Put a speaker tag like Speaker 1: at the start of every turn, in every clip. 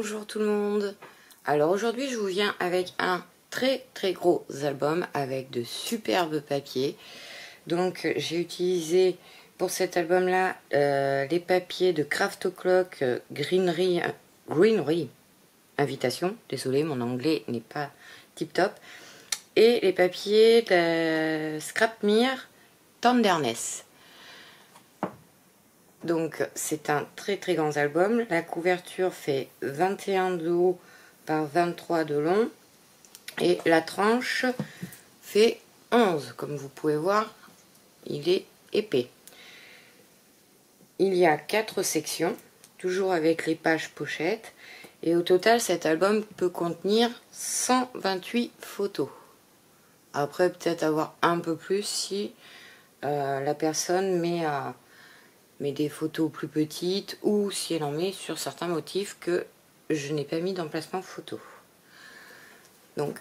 Speaker 1: Bonjour tout le monde. Alors aujourd'hui je vous viens avec un très gros album avec de superbes papiers. Donc j'ai utilisé pour cet album là les papiers de Craft O'Clock Greenery Invitation. Désolé, mon anglais n'est pas tip top. Et les papiers de Scrapmere Tenderness. Donc c'est un très grand album. La couverture fait 21 de haut par 23 de long. Et la tranche fait 11. Comme vous pouvez voir, il est épais. Il y a 4 sections, toujours avec les pages pochettes. Et au total, cet album peut contenir 128 photos. Après, peut-être avoir un peu plus si la personne met des photos plus petites ou si elle en met sur certains motifs que je n'ai pas mis d'emplacement photo. Donc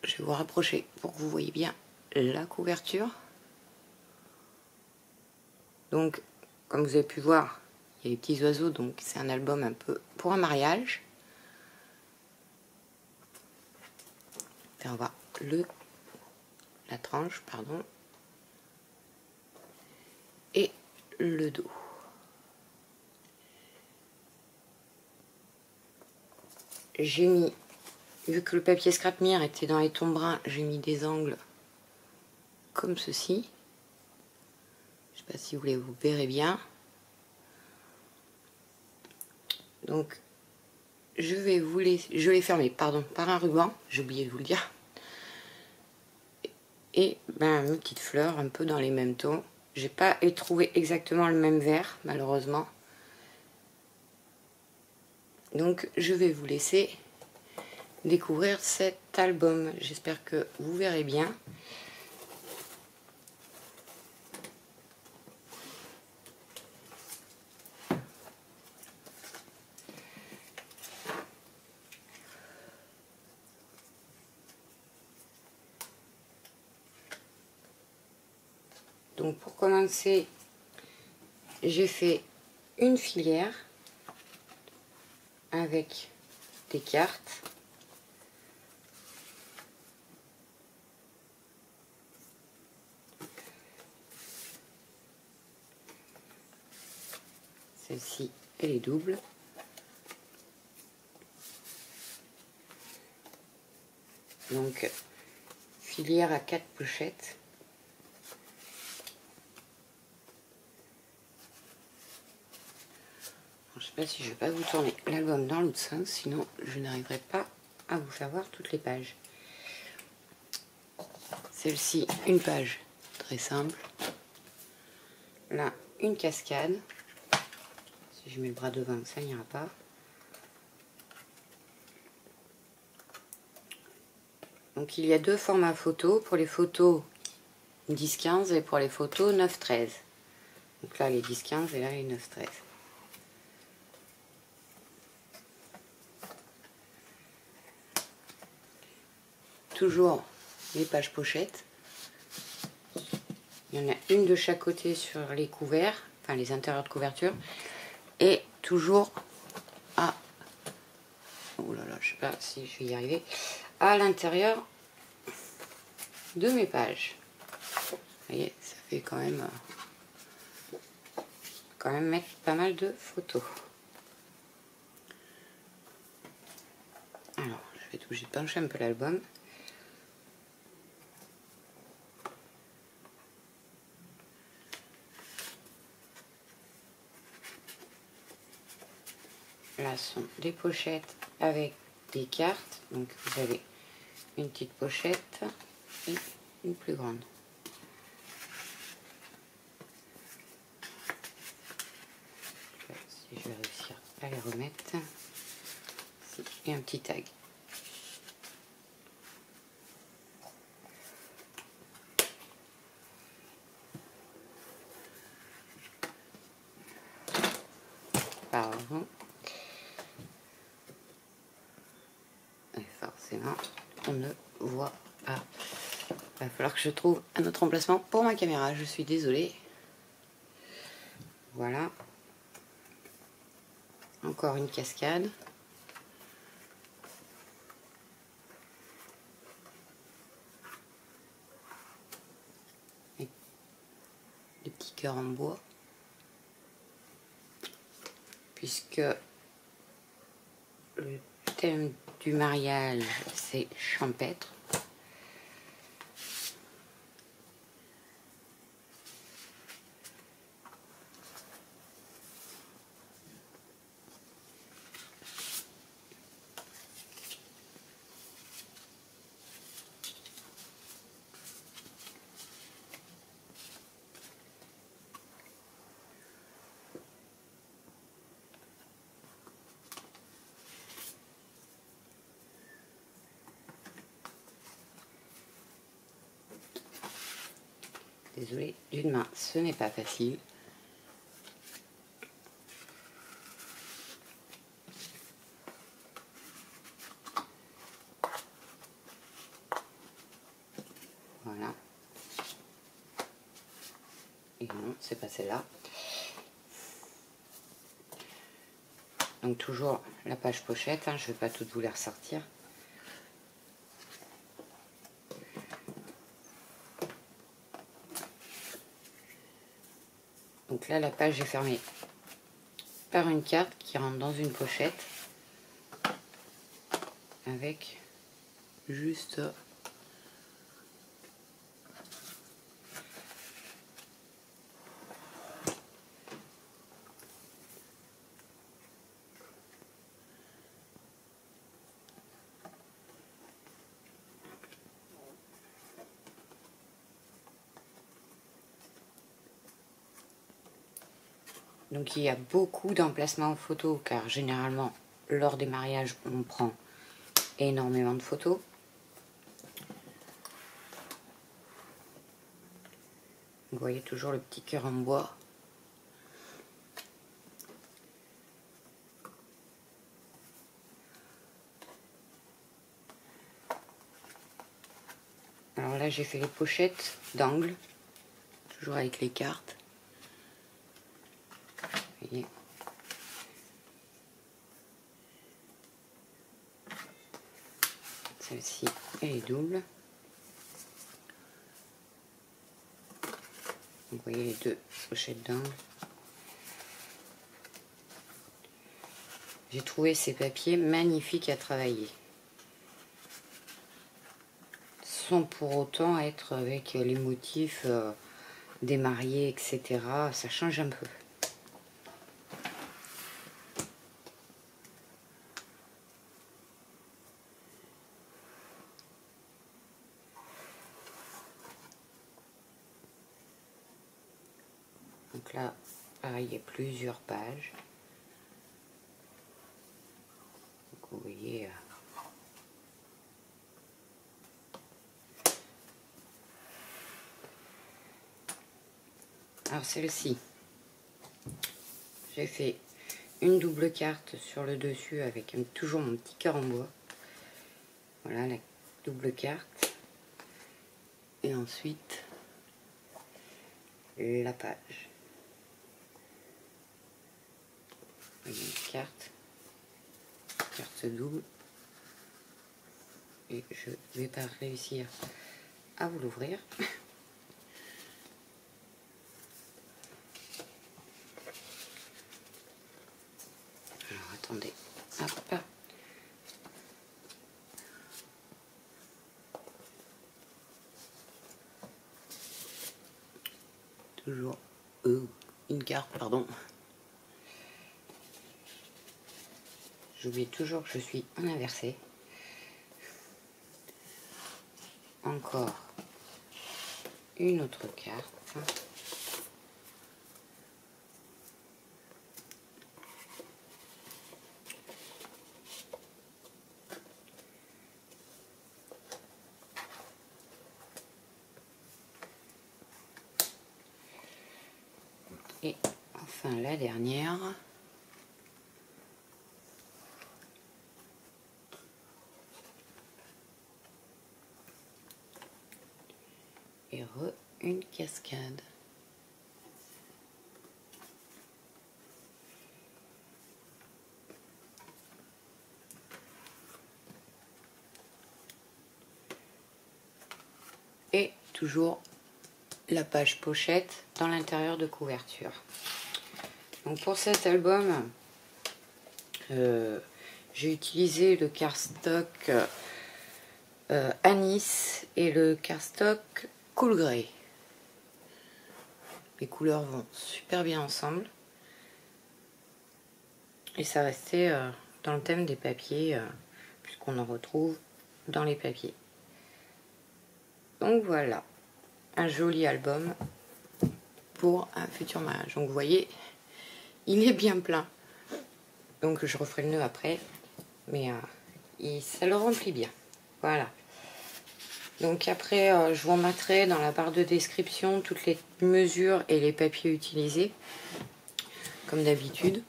Speaker 1: je vais vous rapprocher pour que vous voyez bien la couverture. Donc comme vous avez pu voir, il y a les petits oiseaux, donc c'est un album un peu pour un mariage. Faire voir la tranche, pardon, et le dos. J'ai mis, vu que le papier Scrapmere était dans les tons bruns, j'ai mis des angles comme ceci. Je ne sais pas si vous verrez bien. Donc je vais fermer par un ruban, j'ai oublié de vous le dire. Et mes petites fleurs un peu dans les mêmes tons. J'ai pas trouvé exactement le même vert malheureusement. Donc je vais vous laisser découvrir cet album. J'espère que vous verrez bien. Donc pour commencer, j'ai fait une filière avec des cartes. Celle-ci, elle est double. Donc filière à 4 pochettes. Je ne sais pas si je vais pas vous tourner l'album dans l'autre sens, sinon je n'arriverai pas à vous faire voir toutes les pages. Celle-ci, une page très simple. Là, une cascade. Si je mets le bras devant, ça n'ira pas. Donc il y a deux formats photos, pour les photos 10-15 et pour les photos 9-13. Donc là les 10-15 et là les 9-13. Toujours les pages pochettes. Il y en a une de chaque côté sur les couverts, enfin les intérieurs de couverture. Et toujours à... oh là là, je sais pas si je vais y arriver. À l'intérieur de mes pages. Vous voyez, ça fait quand même mettre pas mal de photos. Alors, je vais être obligée de pencher un peu l'album. Là sont des pochettes avec des cartes. Donc vous avez une petite pochette et une plus grande. Je sais pas si je vais réussir à les remettre. Et un petit tag. Pardon. Et forcément, on ne voit pas. Il va falloir que je trouve un autre emplacement pour ma caméra. Je suis désolée. Voilà. Encore une cascade. cœur en bois, puisque le thème du mariage c'est champêtre. Désolée, d'une main, ce n'est pas facile. Voilà. Et non, c'est pas celle-là. Donc toujours la page pochette, hein, je ne vais pas toutes vous les ressortir. Donc là, la page est fermée par une carte qui rentre dans une pochette avec juste donc il y a beaucoup d'emplacements photos car généralement lors des mariages on prend énormément de photos. Vous voyez toujours le petit cœur en bois. Alors là j'ai fait les pochettes d'angle, toujours avec les cartes. Vous voyez. Celle-ci elle est double. Vous voyez les deux pochettes d'angle. J'ai trouvé ces papiers magnifiques à travailler. Sans pour autant être avec les motifs des mariés, etc. Ça change un peu. Donc là, pareil, il y a plusieurs pages. Donc vous voyez... Alors celle-ci, j'ai fait une double carte sur le dessus avec toujours mon petit cœur en bois. Voilà la double carte. Et ensuite, la page. Une carte double. Et je vais pas réussir à vous l'ouvrir. Alors attendez, hop. Toujours une carte, pardon. J'oublie toujours que je suis en inversé. Encore une autre carte. Et enfin la dernière. Et une cascade. Et toujours la page pochette dans l'intérieur de couverture. Donc pour cet album, j'ai utilisé le cardstock Anis et le cardstock Cool Grey. Les couleurs vont super bien ensemble. Et ça restait dans le thème des papiers, puisqu'on en retrouve dans les papiers. Donc voilà, un joli album pour un futur mariage. Donc vous voyez, il est bien plein. Donc je referai le nœud après, mais ça le remplit bien. Voilà. Donc après, je vous remettrai dans la barre de description toutes les mesures et les papiers utilisés, comme d'habitude.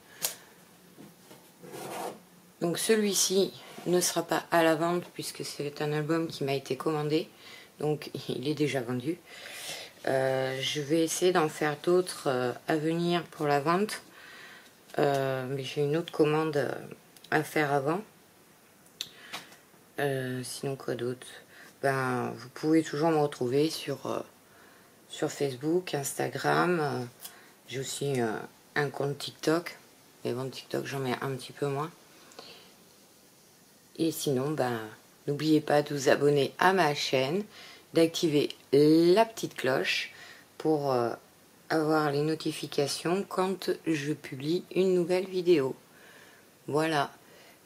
Speaker 1: Donc celui-ci ne sera pas à la vente puisque c'est un album qui m'a été commandé. Donc il est déjà vendu. Je vais essayer d'en faire d'autres à venir pour la vente. Mais j'ai une autre commande à faire avant. Sinon quoi d'autre? Ben, vous pouvez toujours me retrouver sur Facebook, Instagram. J'ai aussi un compte TikTok. Mais bon, TikTok j'en mets un petit peu moins. Et sinon, ben, n'oubliez pas de vous abonner à ma chaîne, d'activer la petite cloche pour avoir les notifications quand je publie une nouvelle vidéo. Voilà,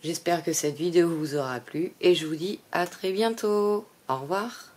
Speaker 1: j'espère que cette vidéo vous aura plu et je vous dis à très bientôt. Au revoir.